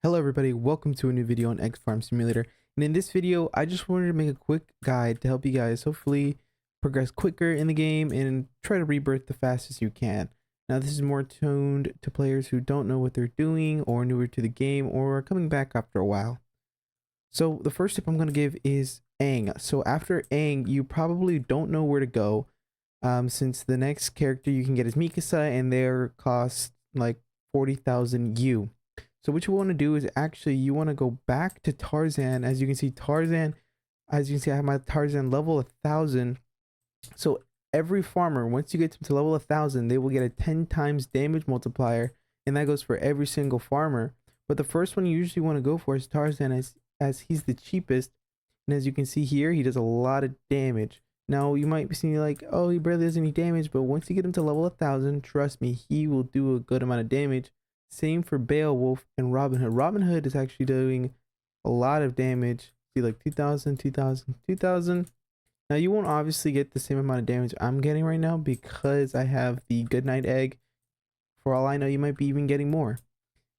Hello everybody, welcome to a new video on Egg Farm Simulator. And in this video, I just wanted to make a quick guide to help you guys hopefully progress quicker in the game and try to rebirth the fastest you can. Now this is more tuned to players who don't know what they're doing or newer to the game or are coming back after a while. So the first tip I'm going to give is Aang. So after Aang, you probably don't know where to go since the next character you can get is Mikasa and their cost like 40,000 U. So what you want to do is actually you want to go back to Tarzan. As you can see, I have my Tarzan level 1,000. So every farmer, once you get to level 1,000, they will get a 10 times damage multiplier, and that goes for every single farmer. But the first one you usually want to go for is Tarzan, as he's the cheapest, and as you can see here, he does a lot of damage. Now you might be seeing like, oh, he barely does any damage, but once you get him to level 1,000, trust me, he will do a good amount of damage. Same for Beowulf and Robin Hood. Robin Hood is actually doing a lot of damage. See, like 2,000, 2,000, 2,000. Now you won't obviously get the same amount of damage I'm getting right now because I have the Goodnight Egg. For all I know, you might be even getting more.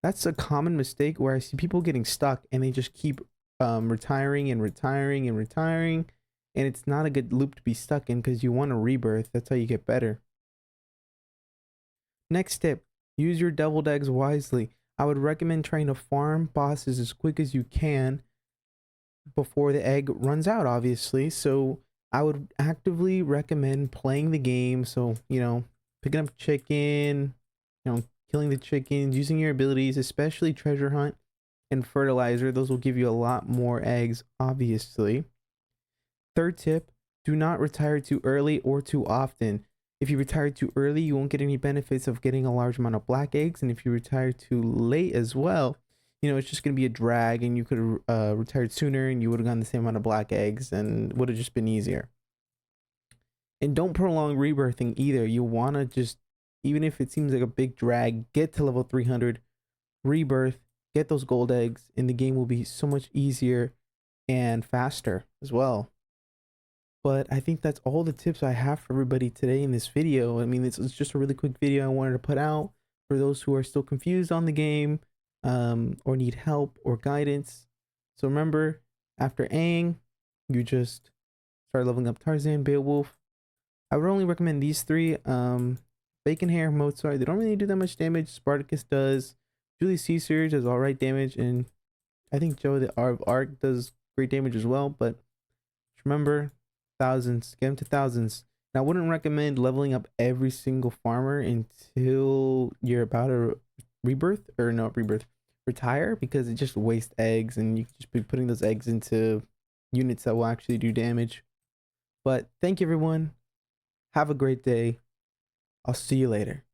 That's a common mistake where I see people getting stuck and they just keep retiring and retiring and retiring. And it's not a good loop to be stuck in because you want to rebirth. That's how you get better. Next tip. Use your deviled eggs wisely. I would recommend trying to farm bosses as quick as you can before the egg runs out, obviously. So I would actively recommend playing the game. So, picking up chicken, killing the chickens, using your abilities, especially treasure hunt and fertilizer. Those will give you a lot more eggs, obviously. Third tip, do not retire too early or too often. If you retire too early, you won't get any benefits of getting a large amount of black eggs. And if you retire too late as well, it's just going to be a drag and you could have retired sooner and you would have gotten the same amount of black eggs and would have just been easier. And don't prolong rebirthing either. You want to just, even if it seems like a big drag, get to level 300, rebirth, get those gold eggs, and the game will be so much easier and faster as well. But I think that's all the tips I have for everybody today in this video. I mean, it's just a really quick video I wanted to put out for those who are still confused on the game or need help or guidance. So remember, after Aang, you just start leveling up Tarzan, Beowulf. I would only recommend these three. Bacon Hair, Mozart, they don't really do that much damage. Spartacus does. Julius Caesar does alright damage. And I think Joe the Arc does great damage as well. But remember, thousands, get them to thousands. Now, I wouldn't recommend leveling up every single farmer until you're about to retire, because it just wastes eggs and you can just be putting those eggs into units that will actually do damage. But thank you, everyone. Have a great day. I'll see you later.